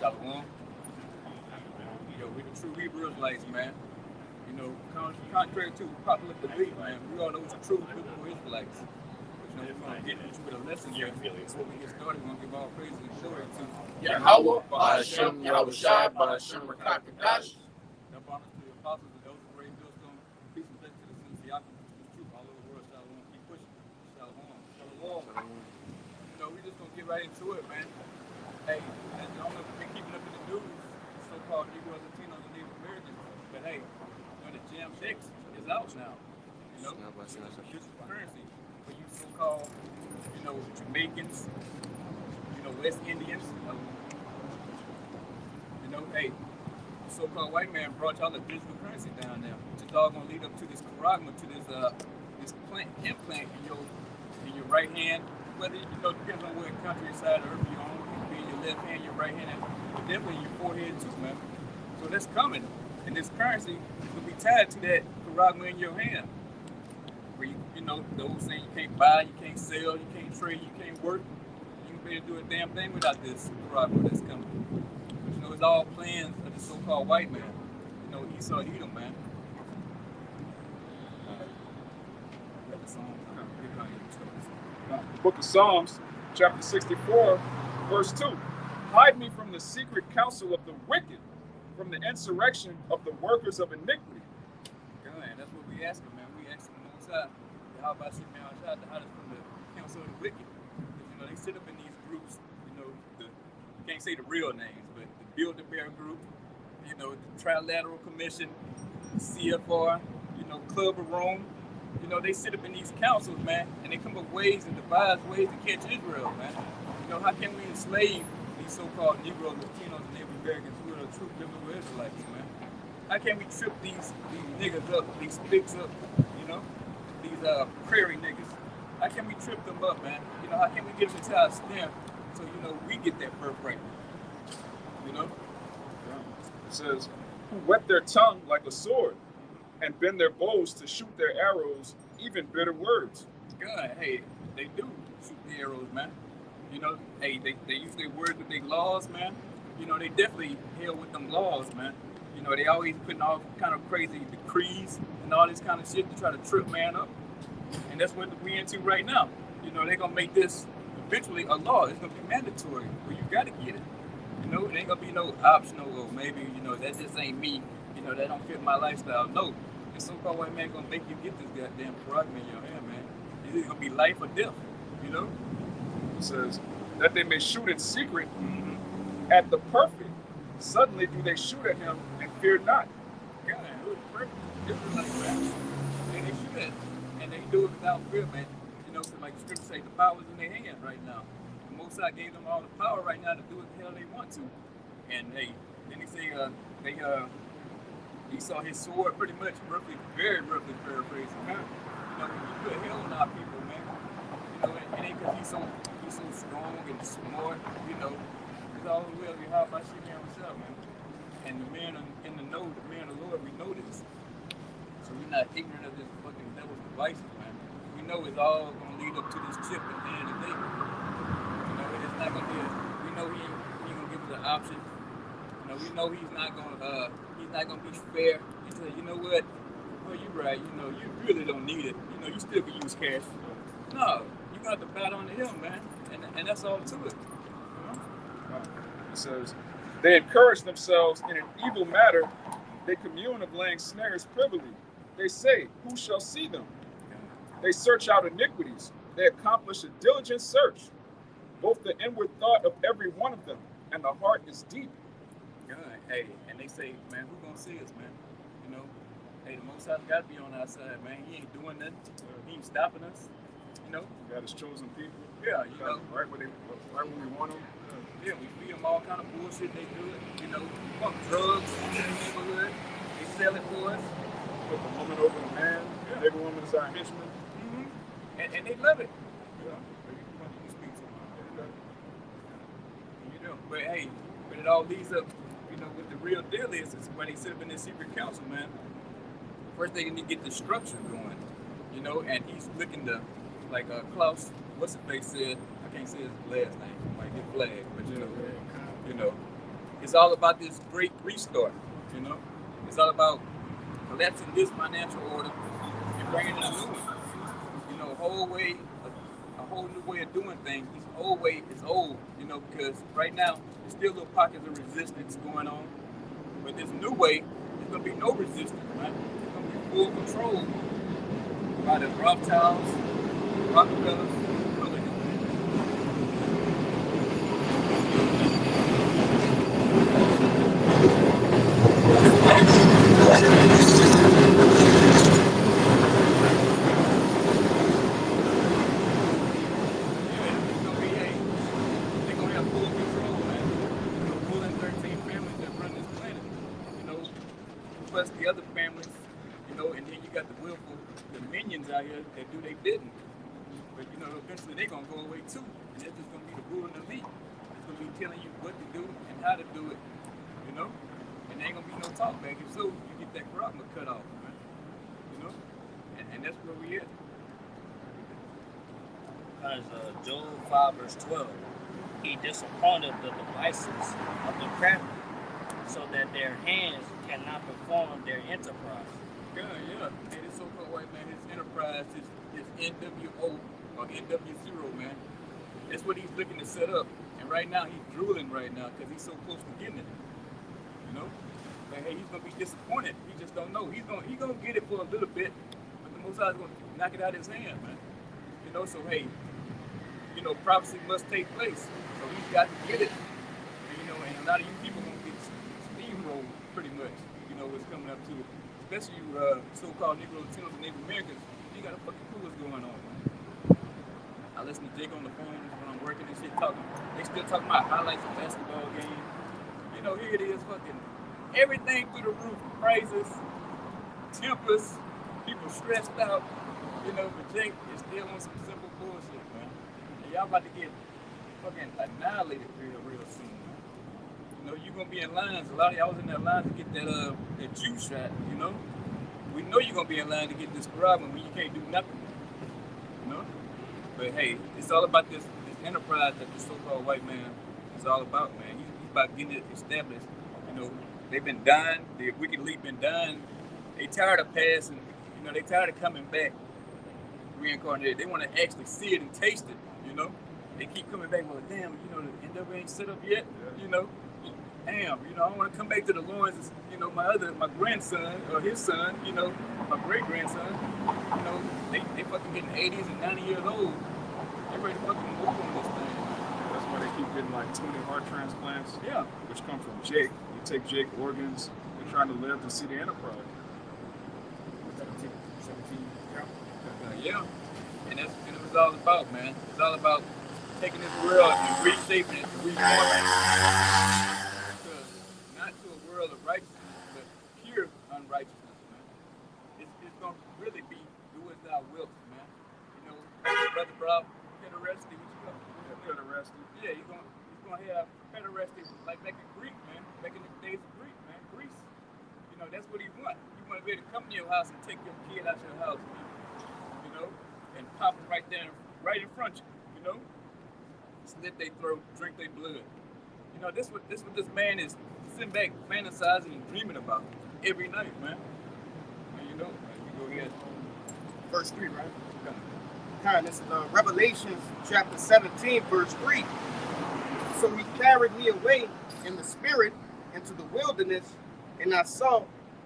Shalom. Yo, we the true Hebrew Israelites, man. You know, contrary to popular belief, man, we are those true biblical Israelites. You know, we're going to get into with a lesson here. Before we get started, we're going to give all praise and glory to Yahweh, Ba'ashem, Yahushai, Ba'ashem, Rakakadash. Up honor to the apostles and those who raised millstone. Peace and blessings to the saints of Yaakov, the truth all over the world. Shalom. Keep pushing. Shalom. Shalom. You know, we just going to get right into it, man. Hey, I don't know if you've been keeping up in the news, so-called Negroes, Latinos, and Native Americans, but hey, when the GmsX is out now, you know, it's a currency for you so-called, you know, Jamaicans, you know, West Indians, you know, hey, the so-called white man brought y'all a digital currency down there, which is all gonna lead up to this charagma, to this implant in your right hand. Whether you know, depends on what country side of earth you're on. It could be your left hand, your right hand, but definitely your forehead too, man. So that's coming, and this currency will be tied to that charagma in your hand. Where you know, the old saying, you can't buy, you can't sell, you can't trade, you can't work. You can barely do a damn thing without this charagma that's coming. But you know, it's all plans of the so-called white man. You know, Esau Edom, man. Book of Psalms, chapter 64, verse 2. Hide me from the secret counsel of the wicked, from the insurrection of the workers of iniquity. God, that's what we asking, man. We asking the Most High, how about you, man? To hide us from the counsel of the wicked. Because, you know, they sit up in these groups, you know, you can't say the real names, but the Build-A-Bear group, you know, the Trilateral Commission, CFR, you know, Club of Rome. You know, they sit up in these councils, man, and they come up ways and devise ways to catch Israel, man. You know, how can we enslave these so-called Negroes, Latinos, and Native Americans who are the true biblical Israelites, man? How can we trip these niggas up, these sticks up, you know, these prairie niggas? How can we trip them up, man? You know, how can we get them to our snare so, you know, we get that birthright? You know? It says, who whet their tongue like a sword, and bend their bows to shoot their arrows, even bitter words. God, hey, they do shoot the arrows, man. You know, hey, they use their words with their laws, man. You know, they definitely hell with them laws, man. You know, they always putting all kind of crazy decrees and all this kind of shit to try to trip man up. And that's what we into right now. You know, they're gonna make this eventually a law. It's gonna be mandatory where you gotta get it. You know, it ain't gonna be no optional or maybe, you know, that just ain't me. You know, that don't fit my lifestyle. No. This so-called white man gonna make you get this goddamn charagma in your hand, man. It's either gonna be life or death, you know? It says, that they may shoot in secret at the perfect. Suddenly do they shoot at him and fear not. God, who's perfect? Israelites, man. And they shoot at, and they do it without fear, man. You know, like the scripture say, the power's in their hands right now. The Most High gave them all the power right now to do what the hell they want to. And hey, then he say, he saw his sword pretty much very roughly paraphrasing. You know, when you put hell on our people, man, you know, it ain't because he's so strong and smart, you know. It's all the will be how by shit himself, man. And the man in the know, the man of the Lord, we know this. So we're not ignorant of this fucking devil's devices, man. We know it's all gonna lead up to this chip at the end of the day. You know, it's not gonna be we know he ain't gonna give us an option. You know, we know he's not gonna be fair. He said, you know what? Well, you're right. You know, you really don't need it. You know, you still can use cash. No, you got to bow down to him, man. And that's all to it. You know? It says, they encourage themselves in an evil matter. They commune of laying snares privily. They say, who shall see them? They search out iniquities. They accomplish a diligent search. Both the inward thought of every one of them and the heart is deep. God, hey, and they say, man, who gonna see us, man? You know, hey, the Most High's got to be on our side, man. He ain't doing nothing. He ain't stopping us. You know. God has chosen people. Yeah, you know. Right when we want them. Yeah, we feed them all kind of bullshit. They do it. You know, fuck drugs in the neighborhood. They sell it for us. Put the woman over the man. Yeah. Every woman is our henchman. And they love it. Yeah. You speak to them. You know, but hey, but it all leads up. You know, what the real deal is why they sit up in this secret council, man. First, they need to get the structure going, you know, and he's looking to, like Klaus, what's the face said, I can't say his last name, might get flagged, but you know, it's all about this great restart. You know, it's all about collapsing this financial order and bringing in a new one. You know, a whole new way of doing things. This old way is old. You know, because right now there's still little pockets of resistance going on, but this new way, there's gonna be no resistance, man. It's gonna be full control by the Rothschilds, Rockefellers, Republicans. They're gonna have full control, man. You know, pulling 13 families that run this planet. You know, plus the other families, you know, and then you got the willful, the minions out here that do they bidding. But you know, eventually they're gonna go away too. And it's just gonna be the ruling elite. It's gonna be telling you what to do and how to do it, you know? And there ain't gonna be no talk back. If so, you get that karma cut off, man. You know? And that's where we at. Because Job 5 verse 12, he disappointed the devices of the crafty, so that their hands cannot perform their enterprise. Yeah. And this so-called white man, his enterprise, his NWO or NW0, man. That's what he's looking to set up. And right now, he's drooling right now because he's so close to getting it. You know? But hey, he's gonna be disappointed. He just don't know. He's gonna get it for a little bit, but the Most High is gonna knock it out of his hand, man. You know, so hey, you know, prophecy must take place. So he's got to get it. And, you know, and a lot of you people gonna get steamrolled pretty much. You know what's coming up to it. Especially you so-called Negro Latinos and Native Americans. You got a fucking clue what's going on, man. I listen to Jake on the phone when I'm working and shit talking. They still talking about highlights of basketball games. You know, here it is, fucking everything through the roof. Prices, tempers, people stressed out. You know, but Jake is still on some simple bullshit, man. And y'all about to get fucking annihilated real soon, man. You know, you're gonna be in lines. A lot of y'all was in that line to get that juice shot, you know? We know you're gonna be in line to get this problem when you can't do nothing. You know? But hey, it's all about this enterprise that the so-called white man is all about, man. He's about getting it established. You know, they've been dying, the wicked elite been dying. They tired of passing, you know, they tired of coming back reincarnated. They want to actually see it and taste it, you know? They keep coming back, well, damn, you know, the NW ain't set up yet, you know? Damn, you know, I want to come back to the Lawrence, you know, my grandson, or his son, you know, my great-grandson, you know, they fucking getting 80s and 90 years old. They ready to fucking move on this thing. That's why they keep getting like 20 heart transplants. Yeah. Which come from Jake. You take Jake organs, they're trying to live to see the enterprise. 17, yeah. And it was all about, man. It's all about taking this world and reshaping it and reforming it. Not to a world of righteousness, but pure unrighteousness, man. It's going to really be do as thou wilt, man. You know, Brother Bob, pederasty, what you got? Pederasty. Yeah, he's going to have pederasty like back in Greek, man. Back in the days of Greek, man. Greece. You know, that's what he want. He want to be able to come to your house and take your kid out your house, man. You know, and pop them right there, right in front of you, you know? Slit their throat, drink their blood. You know, this what this man is sitting back, fantasizing and dreaming about every night, man. And you know, you go ahead. Verse 3, right? Kind, this is Revelation chapter 17, verse 3. So he carried me away in the spirit into the wilderness, and I saw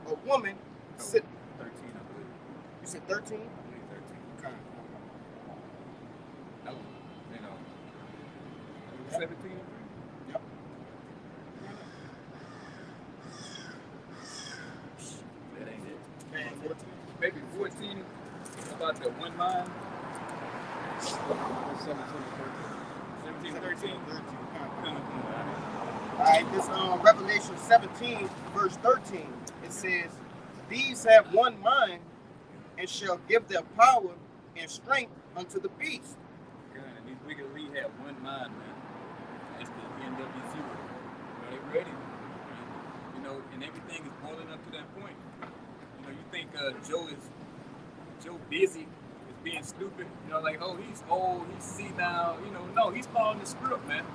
a woman sit. 13, I believe. You said 13? I believe 13. Okay. No, you know. 17? Yep. That ain't it. Man, 14. Maybe 14 about the one mind. 17, 13. All right, this Revelation 17, verse 13, it says, these have one mind and shall give their power and strength unto the beast. God, and these wicked elite have one mind, man. That's the NW0. You know, they ready. You know, and everything is boiling up to that point. You know, you think Joe busy, is being stupid. You know, like, oh, he's old, he's senile. You know, no, he's following the script, man.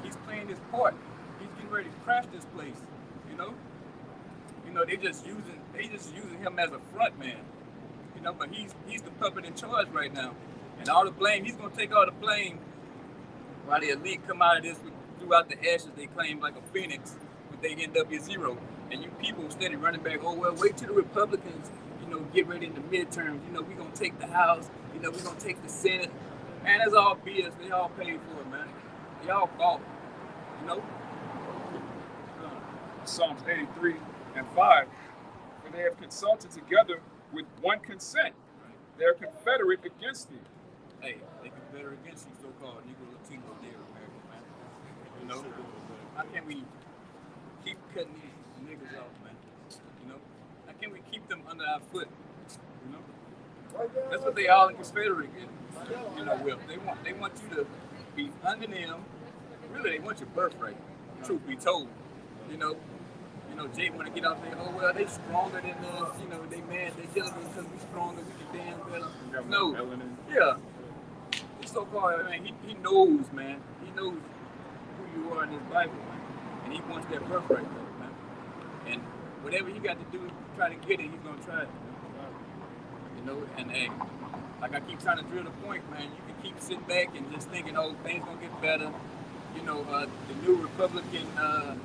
He's playing his part. he's getting ready to crash this place. You know, they just using him as a front man. You know, but he's the puppet in charge right now, and all the blame, he's gonna take all the blame while the elite come out of this throughout the ashes. They claim like a phoenix with their NW0, and you people steady running back. Oh well, wait till the Republicans, get ready in the midterms. We're gonna take the House. We're gonna take the Senate. Man, that's all BS. They all paid for it, man. They all bought. Psalms 83 and 5, for they have consulted together with one consent. They are confederate against thee. Hey, they confederate against you, so-called Negro Latino Native American, man. How can we keep cutting these niggas off, man? How can we keep them under our foot? That's what they all in confederate with. They want you to be under them. Really, they want your birthright. Truth be told, Jay want to get out there. Oh well, they stronger than us. They mad. They jealous because we stronger. We can damn better. No, yeah. It's so-called. I mean, he knows, man. He knows who you are in this Bible, man. And he wants that birthright, man. And whatever he got to do to try to get it, he's gonna try it. And hey, like I keep trying to drill the point, man. You can keep sitting back and just thinking, oh, things gonna get better. The new Republican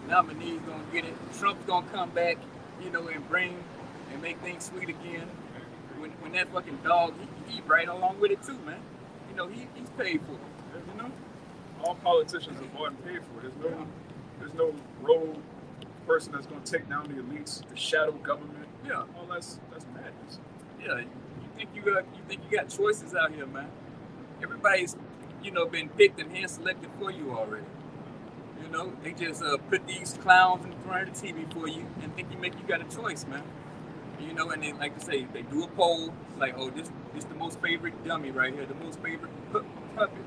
nominee gonna get it. Trump's gonna come back, and make things sweet again. When that fucking dog, he right along with it too, man. He's paid for it. All politicians are bought and paid for it. There's no rogue person that's gonna take down the elites, the shadow government. Yeah, all that's madness. Yeah, you think you got choices out here, man? Everybody's been picked and hand selected for you already. They just put these clowns in front of the TV for you and think you got a choice, man. And they like to say, they do a poll, like, oh, this the most favorite dummy right here, the most favorite puppet,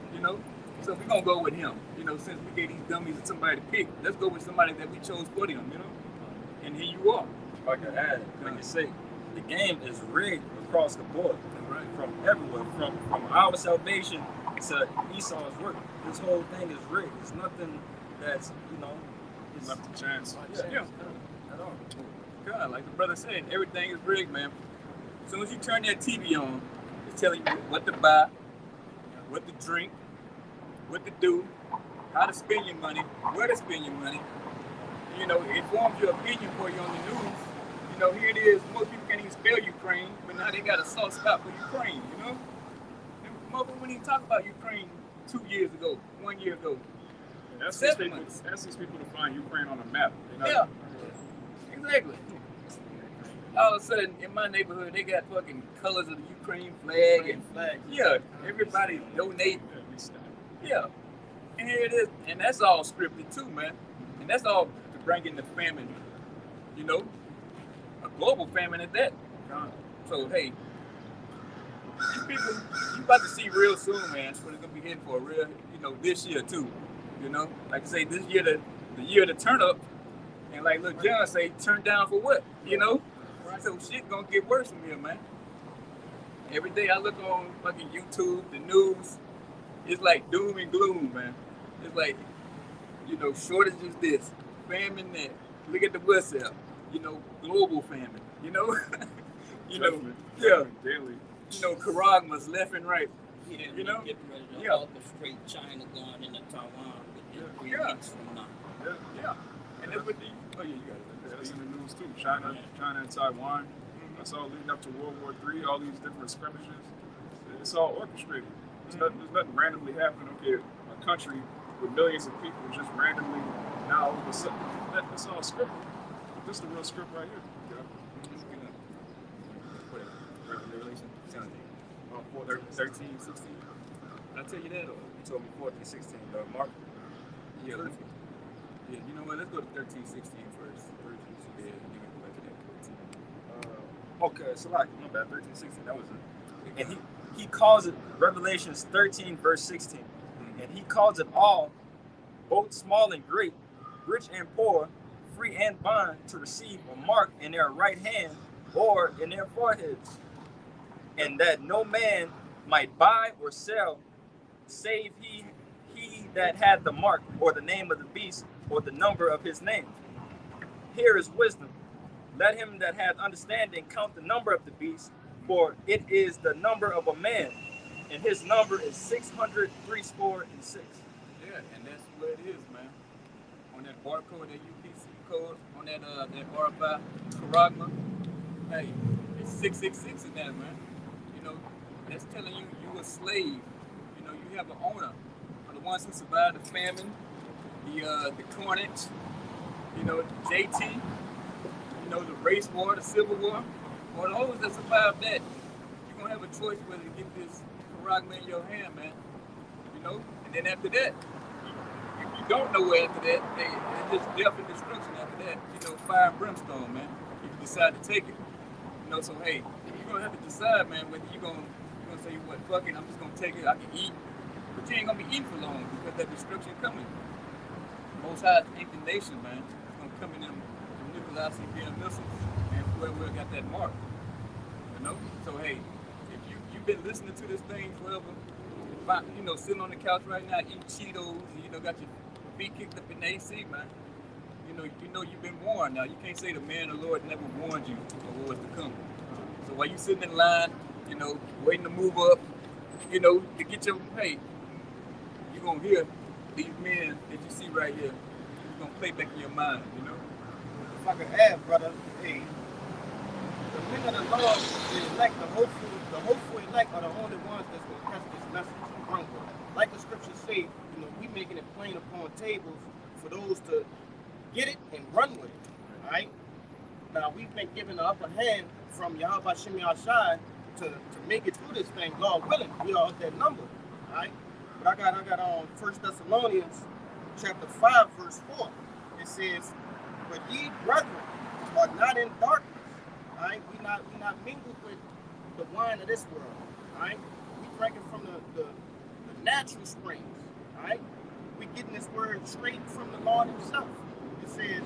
So we're gonna go with him, since we gave these dummies somebody to pick, let's go with somebody that we chose for them, And here you are. If I could add, like you say, the game is rigged across the board, right? From everywhere, from our salvation to Esau's work. This whole thing is rigged. It's nothing that's, it's left to chance. Yeah. At all. God, like the brother said, everything is rigged, man. As soon as you turn that TV on, it's telling you what to buy, what to drink, what to do, how to spend your money, where to spend your money. It forms your opinion for you on the news. Here it is. Most people can't even spell Ukraine, but now they got a soft spot for Ukraine, Mother wouldn't even talk about Ukraine 2 years ago, 1 year ago. That's these people to find Ukraine on a map. Yeah, exactly. All of a sudden, in my neighborhood, they got fucking colors of the Ukraine flag and flag. Yeah, everybody donate. Yeah, and here it is, and that's all scripted too, man. And that's all to bring in the famine, a global famine at that. So hey, these people, you about to see real soon, man. So they're gonna be hitting for a real, this year too. Like I say, this year the year to turn up, and like Lil John say, turn down for what? So shit gonna get worse from here, man. Every day I look on fucking YouTube, the news, it's like doom and gloom, man. It's like, shortage is this, famine that. Look at the WhatsApp, global famine, yeah, daily. Karagmas left and right, Yeah, getting ready to orchestrate China going into Taiwan with 3 weeks from now. Yeah. And that's what you got it. That's in the news too. China and Taiwan. That's all leading up to World War III. All these different skirmishes. It's all orchestrated. There's nothing randomly happening. Okay, a country with millions of people just randomly now all of a sudden. That's all scripted. This is the real script right here. Revelation 13, 16. Did I tell you that? Or You told me 14, 16, Mark. yeah, yeah. You know what? Let's go to 13, 16 first. Yeah, you can go back to that 14. Okay, so like, my bad, 13, 16, that was it. And he calls it, Revelations 13, verse 16. And he calls it all, both small and great, rich and poor, free and bond, to receive a mark in their right hand or in their foreheads, and that no man might buy or sell, save he that had the mark or the name of the beast, or the number of his name. Here is wisdom. Let him that hath understanding count the number of the beast, for it is the number of a man, and his number is 666. Yeah, and that's what it is, man. On that barcode, that UPC code, on that RFI Karagma, hey, it's 666 in there, man. You know, that's telling you you a slave. You know, you have an owner. For the ones who survived the famine, the carnage, you know, JT, you know, the race war, the civil war. For those that survived that, you're gonna have a choice whether to get this Karagma in your hand, man. You know, and then after that, you don't know where after that. It's just death and destruction after that. You know, fire and brimstone, man. If you decide to take it. You know, so hey, you're gonna have to decide, man, whether you're gonna say, what, fuck it, I'm just gonna take it, I can eat. But you ain't gonna be eating for long because that destruction coming. Most High inclination, man, it's gonna come in them nuclear CPM missiles and whoever got that mark. You know? So hey, if you've been listening to this thing forever, you know, sitting on the couch right now eating Cheetos, you know, got your feet kicked up in the AC, man. You know you've been warned now. You can't say the man of the Lord never warned you of what was to come. So while you sitting in line, you know, waiting to move up, you know, to get your, hey, you're gonna hear these men that you see right here, you're gonna play back in your mind, you know? If I could add, brother, hey, the men of the Lord, the elect, the hopeful elect are the only ones that's gonna catch this message and run with it. Like the scriptures say, you know, we making it plain upon tables for those to get it and run with it. All right? Now we've been given the upper hand from Yahweh Shem Yahshai to make it through this thing, Lord willing. We are of that number. All right? But I got on 1 Thessalonians chapter 5, verse 4. It says, but ye brethren are not in darkness. All right? We not mingled with the wine of this world. All right? We drinking from the natural springs. All right? We getting this word straight from the Lord himself. It says,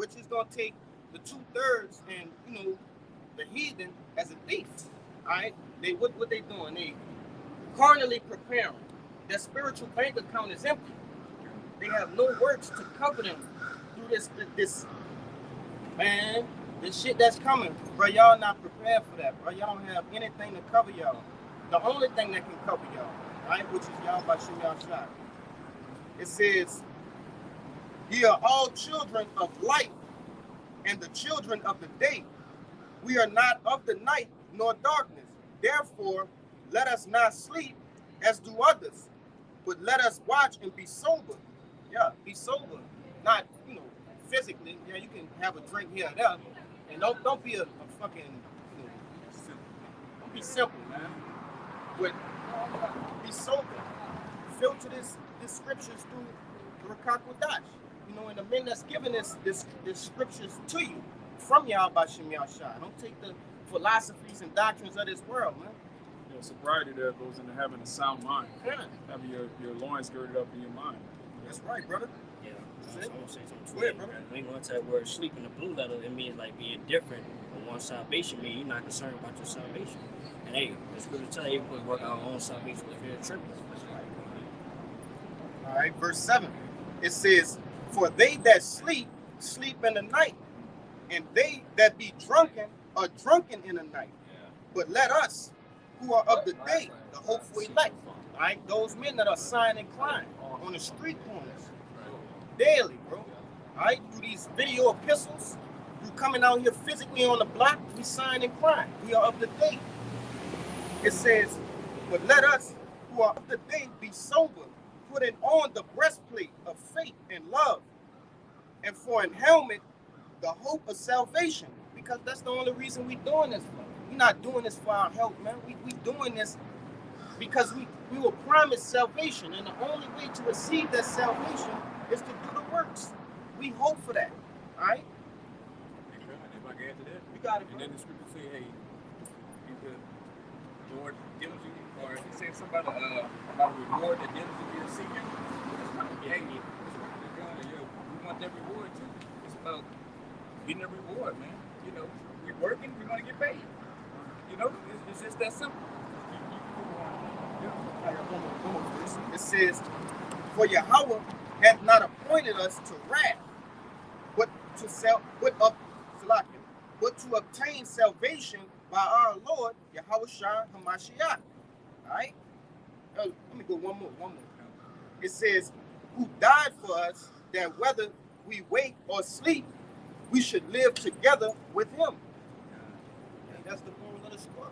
which is going to take the 2/3 and, you know, the heathen as a thief. All right? What they doing? They carnally preparing. Their spiritual bank account is empty. They have no works to cover them through this man, this shit that's coming. Bro, y'all not prepared for that, bro. Y'all don't have anything to cover y'all. The only thing that can cover y'all, right, which is y'all by Shem Yahshai. It says, ye are all children of light and the children of the day. We are not of the night nor darkness. Therefore, let us not sleep as do others, but let us watch and be sober. Yeah, be sober. Not, you know, physically. Yeah, you can have a drink here and there. And don't be a fucking, you know, don't be simple, man. But be sober. Filter this scriptures through the Rakakwadash. You know, and the men that's giving this scriptures to you from Yahweh Shem Yahshai. Don't take the philosophies and doctrines of this world, man. Yeah, sobriety there goes into having a sound mind. Yeah. Having your loins girded up in your mind. That's right, brother. Yeah, I'm gonna say something. Go ahead, brother. When you go into that word sleep in the blue letter, it means like being different. But one salvation means you're not concerned about your salvation. And hey, the scripture tell you we work our own salvation with fear and trembling. That's right. All right, verse 7. It says, for they that sleep, sleep in the night, and they that be drunken are drunken in the night. Yeah. But let us, who are of the day, the hopeful elect, all right, those men that are signed and climb on the street corners daily, bro. All right, through these video epistles, you coming out here physically on the block, we sign and climb. We are of the day. It says, but let us, who are of the day, be sober, putting on the breastplate of faith and love, and for an helmet, the hope of salvation. Because that's the only reason we doing this for. We're not doing this for our help, man. We doing this because we were promised salvation, and the only way to receive that salvation is to do the works. We hope for that. All right? If I can add to that, You got it, and bro. then the scripture say, hey, if the Lord diligently, or if he says something about a reward that diligently is seeking, hey, we want that reward too. It's about getting a reward, man. You know, we're working, we want to get paid. You know, it's just that simple. I got one more verse. It says, "For Yahweh hath not appointed us to wrath, but to obtain salvation by our Lord Yahushua Hamashiach." All right. Let me go one more. It says, "Who died for us, that whether we wake or sleep, we should live together with Him." And that's the moral of the story.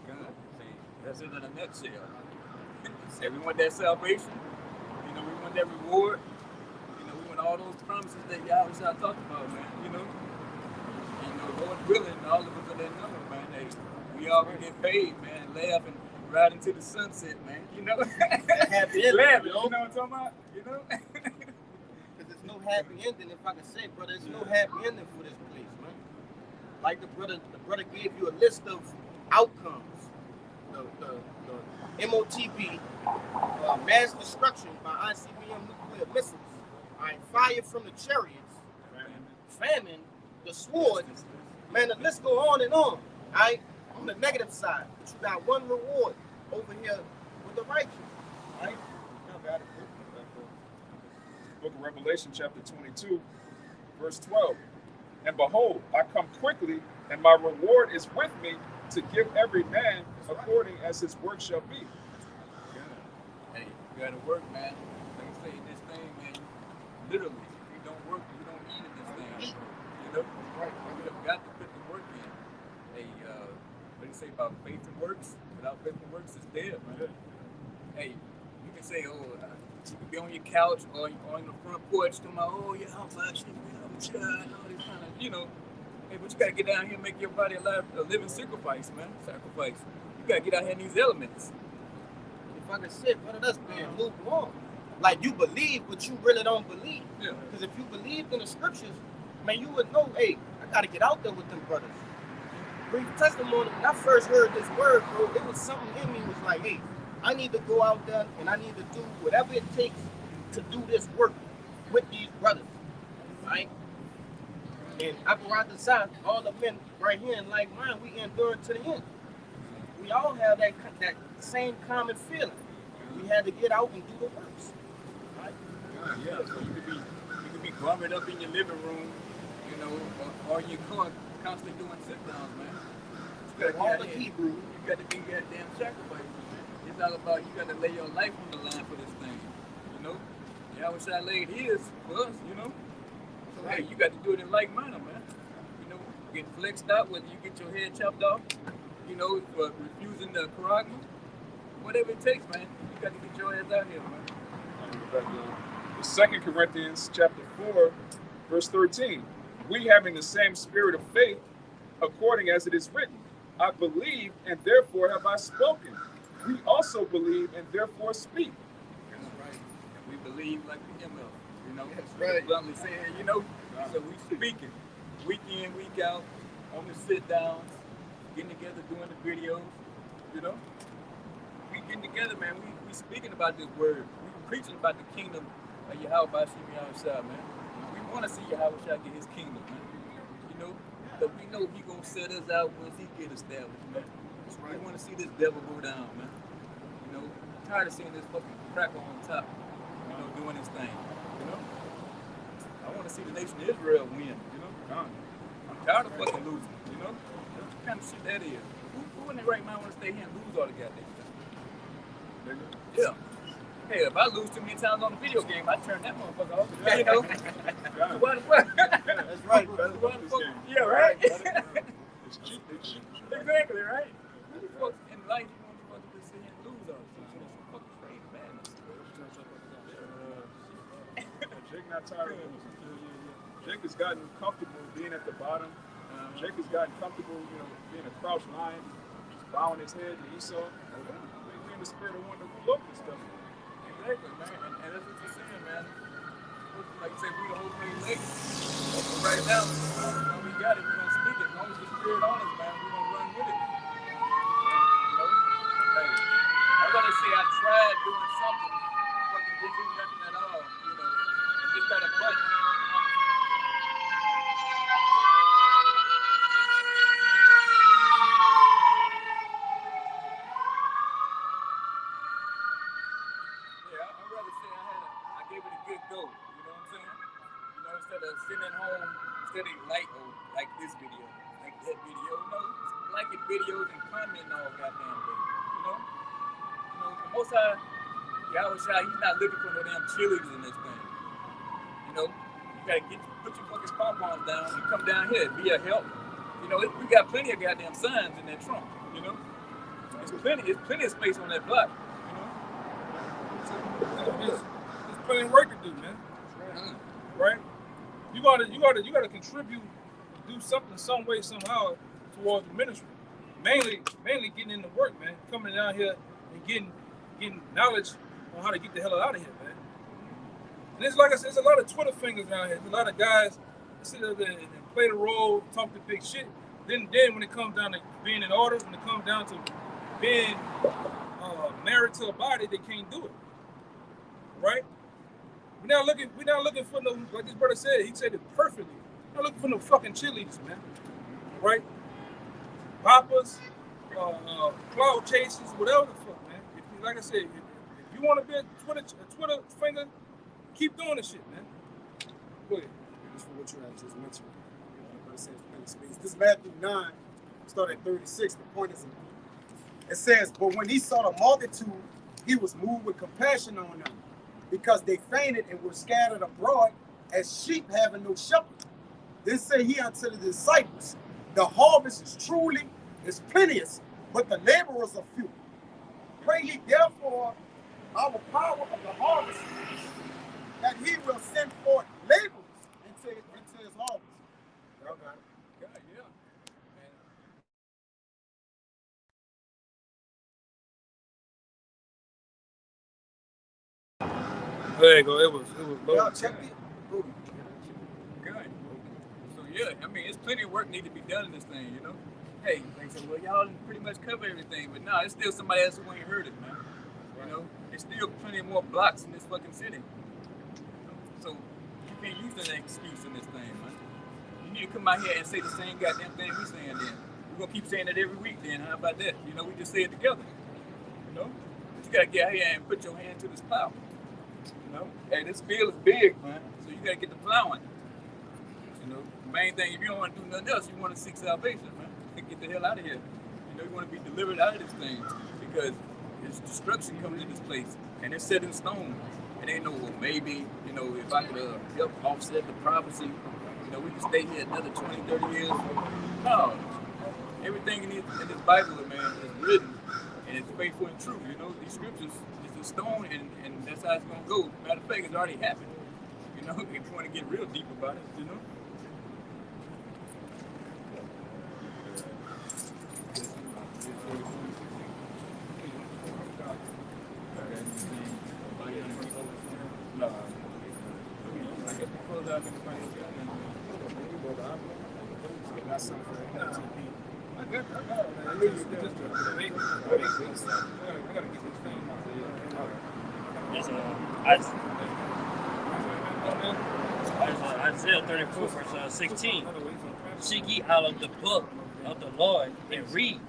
God, see, that's it in a nutshell. Say we want that salvation, you know, we want that reward, you know, we want all those promises that Yahweh talked about, man, you know. Lord willing, all of us are that number, man. Hey, we all can get paid, man, laugh and ride into the sunset, man, you know. Happy ending, laugh, you know what I'm talking about? You know? Because there's no happy ending, if I can say, brother, there's no happy ending for this place, man. Like the brother gave you a list of outcomes. The MOTB, mass destruction by ICBM nuclear missiles, all right, fire from the chariots, famine, the sword, man, the list go on and on, all right, on the negative side. But you got one reward over here with the righteous, all right? Now got it. Book of Revelation, chapter 22, verse 12. "And behold, I come quickly, and my reward is with me to give every man according as his work shall be." Hey, you gotta work, man. Like I say, this thing, man, literally, if you don't work, you don't eat in this thing. You know? You have got to put the work in. Hey, what do you say about faith and works? Without faith and works, it's dead, man. Hey, you can say, oh, you can be on your couch or on the front porch talking about, oh, yeah, how much, and all this kind of, you know. Hey, but you gotta get down here and make your body a living sacrifice, man. Sacrifice. You gotta get out here in these elements. If I can say, brother, that's being lukewarm. Like, you believe, but you really don't believe. Yeah. Because if you believed in the scriptures, man, you would know, hey, I got to get out there with them brothers. Brief testimony, when I first heard this word, bro, it was something in me was like, hey, I need to go out there and I need to do whatever it takes to do this work with these brothers, right? And I go out the South, all the men right here in like mine, we endure to the end. We all have that same common feeling. We had to get out and do the works. Right? Yeah, so you could be grumbling up in your living room, you know, or in your car, constantly doing sit-downs, man. You gotta all the Hebrew. You got to be goddamn sacrifices, man. It's all about you got to lay your life on the line for this thing, you know. Yahweh laid his for us, you know. So hey, you got to do it in like manner, man. You know, get flexed out, whether you get your head chopped off, you know, for refusing the charagma, whatever it takes, man. You got to get your ass out here, man. The 2 Corinthians chapter 4, verse 13. "We having the same spirit of faith, according as it is written, I believe and therefore have I spoken. We also believe and therefore speak." That's right. And we believe like the ML, you know. That's right. Bluntly saying, you know, so we speaking week in, week out, on the sit downs, getting together, doing the videos, you know. We getting together, man. We speaking about this word. We preaching about the kingdom of Yahweh by outside, man. We want to see Yahweh get his kingdom, man. You know, because we know he gonna set us out once he get established, man. We want to see this devil go down, man. You know, I'm tired of seeing this fucking cracker on top, you know, doing his thing. You know, I want to see the nation of Israel win. You know, I'm tired of fucking losing. You know, what kind of shit that is? Who in their right mind want to stay here and lose all the goddamn thing? Yeah. Hey, if I lose too many times on a video game, I turn that motherfucker off. You know, what? That's right, brother. Yeah, right. It's cheap. Exactly, right? Who the fuck in life you want to fucking sit here and lose all this? It's fucking crazy madness. Jake not tired of losing. Jake has gotten comfortable being at the bottom. Jake has gotten comfortable, you know, being a crouched lion, just bowing his head to Esau. We the spirit of one to rule over this stuff. Exactly, man. And that's what you're saying, man. Like you said, we the whole thing late. But right now, we got it. We're gonna speak it. As long as the spirit on us, man, we're gonna run with it. You know, hey, I'm gonna say I tried doing something, fucking didn't do nothing at all. You know, and just got a button. Yeah, I'd rather say I gave it a good go. You know what I'm saying? You know, instead of sitting at home, instead of like this video, like that video, you know, liking videos and commenting all goddamn day. You know, the most Yahweh Shai, he's not looking for no damn cheerleaders in this thing. You know, you gotta put your fucking pom-poms down and come down here, be a help. You know, we got plenty of goddamn signs in that trunk. You know, it's plenty of space on that block. There's plenty of work to do, man. Right? You gotta contribute, do something, some way, somehow, towards the ministry. Mainly getting into work, man. Coming down here and getting knowledge on how to get the hell out of here, man. And it's like I said, there's a lot of Twitter fingers down here. There's a lot of guys that sit up there and play the role, talk the big shit. Then when it comes down to being in order, when it comes down to being married to a body, they can't do it. Right? We're not looking for no, like this brother said, he said it perfectly. We're not looking for no fucking cheerleaders, man. Right? Poppers, cloud chasers, whatever the fuck, man. Like I said, if you want to be a Twitter finger, keep doing this shit, man. Go ahead. Just for what you had just mentioned. Brother says plenty of space. This Matthew 9, start at 36. The point is, it says, but when he saw the multitude, he was moved with compassion on them, because they fainted and were scattered abroad as sheep having no shepherd. Then say he unto the disciples, the harvest is plenteous, but the laborers are few. Pray ye therefore our power of the harvest, that he will send forth laborers into his harvest. Okay. God, yeah. There you go. It was low. Y'all check it. Good. So yeah, I mean, it's plenty of work need to be done in this thing, you know. Hey, they say, well, y'all pretty much cover everything, but no, it's still somebody else who ain't heard it, man. You know, there's still plenty more blocks in this fucking city. So you can't use that excuse in this thing, man. You need to come out here and say the same goddamn thing we saying then. We're gonna keep saying it every week then. How about that? You know, we just say it together. You know? But you gotta get out here and put your hand to this plow. You know? Hey, this field is big, man. So you gotta get the plowing. You know, the main thing, if you don't want to do nothing else, you want to seek salvation, man. Get the hell out of here. You know, you want to be delivered out of this thing, because it's destruction coming to this place, and it's set in stone. And ain't no, well, maybe, you know, if I could help offset the prophecy, you know, we can stay here another 20, 30 years. No. Everything in this Bible, man, is written, and it's faithful and true. You know, these scriptures is in stone, and that's how it's going to go. Matter of fact, it's already happened. You know, if you want to get real deep about it, you know. Isaiah 34, verse 16. Seek ye out of the book of the Lord and read.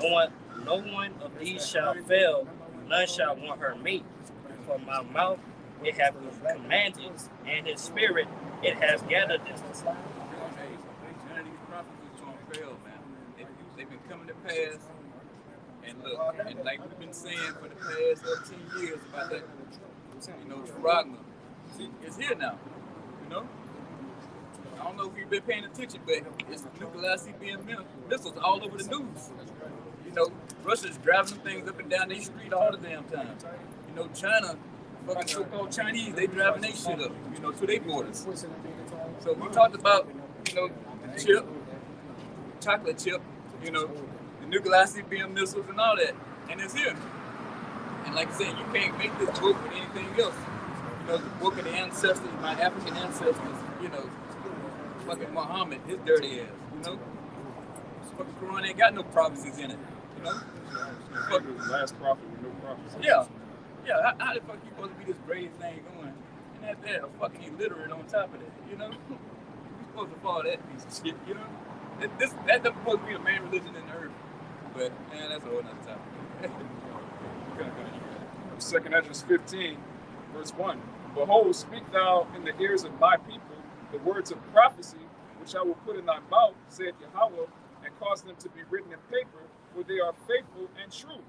No one of these shall fail, none shall want her mate. For my mouth it hath commanded, and his spirit it has gathered them. None of these prophecies are going to fail, man. They've been coming to pass. And look, and like we've been saying for the past 13 years about that, you know, Trogma. It's here now, you know? I don't know if you've been paying attention, but it's nuclear ICBM missiles all over the news. You know, Russia's driving them things up and down their street all the damn time. You know, China, fucking so-called Chinese, they driving their shit up, you know, to their borders. So we talked about, you know, the chip, chocolate chip, you know, the nuclear ICBM missiles and all that, and it's here. And like I said, you can't make this book with anything else. You know, the book of the ancestors, my African ancestors, you know, fucking Muhammad, his dirty ass, you know? This fucking Quran ain't got no prophecies in it, you know? Fuck was the last prophet with no prophecy. Yeah. Yeah, how the fuck you supposed to be this great thing going? And that's that, a fucking illiterate on top of that, you know? You supposed to follow that piece of shit, you know? That's supposed to be the main religion in the earth. But, man, that's a whole nother topic. 2nd Esdras 15, verse 1. Behold, speak thou in the ears of my people the words of prophecy, which I will put in thy mouth, saith Yahweh, and cause them to be written in paper, for they are faithful and true.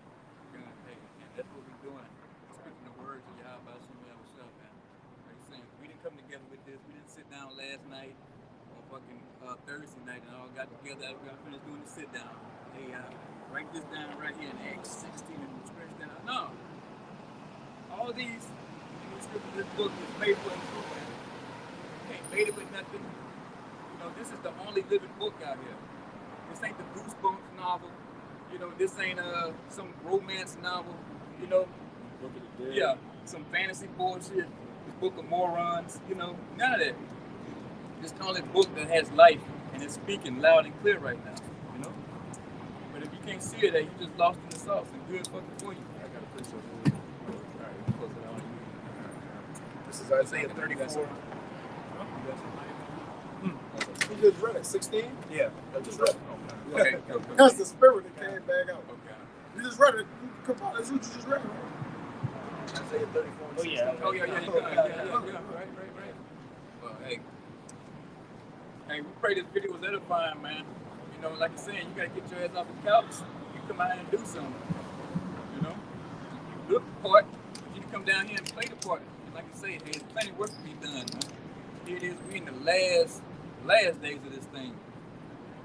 God, hey, and that's what we're doing. Speaking the words of Yahweh, man. Like you're saying, we didn't come together with this. We didn't sit down last night on fucking Thursday night and all got together. We got finished doing the sit down. Hey, write this down right here in Acts 16 and scratch that out. No. All these scriptures, this book is faithful and true, man. You can't bait it with nothing. You know, this is the only living book out here. This ain't the Goosebumps novel. You know, this ain't some romance novel. You know, yeah, some fantasy bullshit. This book of morons. You know, none of that. This the only book that has life and it's speaking loud and clear right now. You know, but if you can't see it, you just lost in the sauce and good fucking for you. I got a picture of it. This is Isaiah 34. You just read it, 16? Yeah. I just read it. Okay. That's the spirit that came back out. Okay. You just read it. Come on, that's what you just read. Isaiah 34. Oh yeah. Right. Well, hey, we pray this video was edifying, man. You know, like I said, you gotta get your ass off the couch. You come out here and do something. You know, you look the part, but you can come down here and play the part. And like I say, hey, there's plenty of work to be done, man. Here it is, we in the last days of this thing.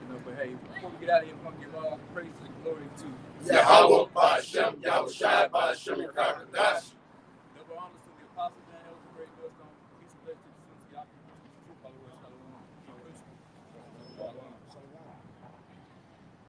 You know, but hey, before we get out of here, we're gonna give all praise and glory to Yahweh, Ba'Shem, Yahushai, Ba'Shem, Yahweh.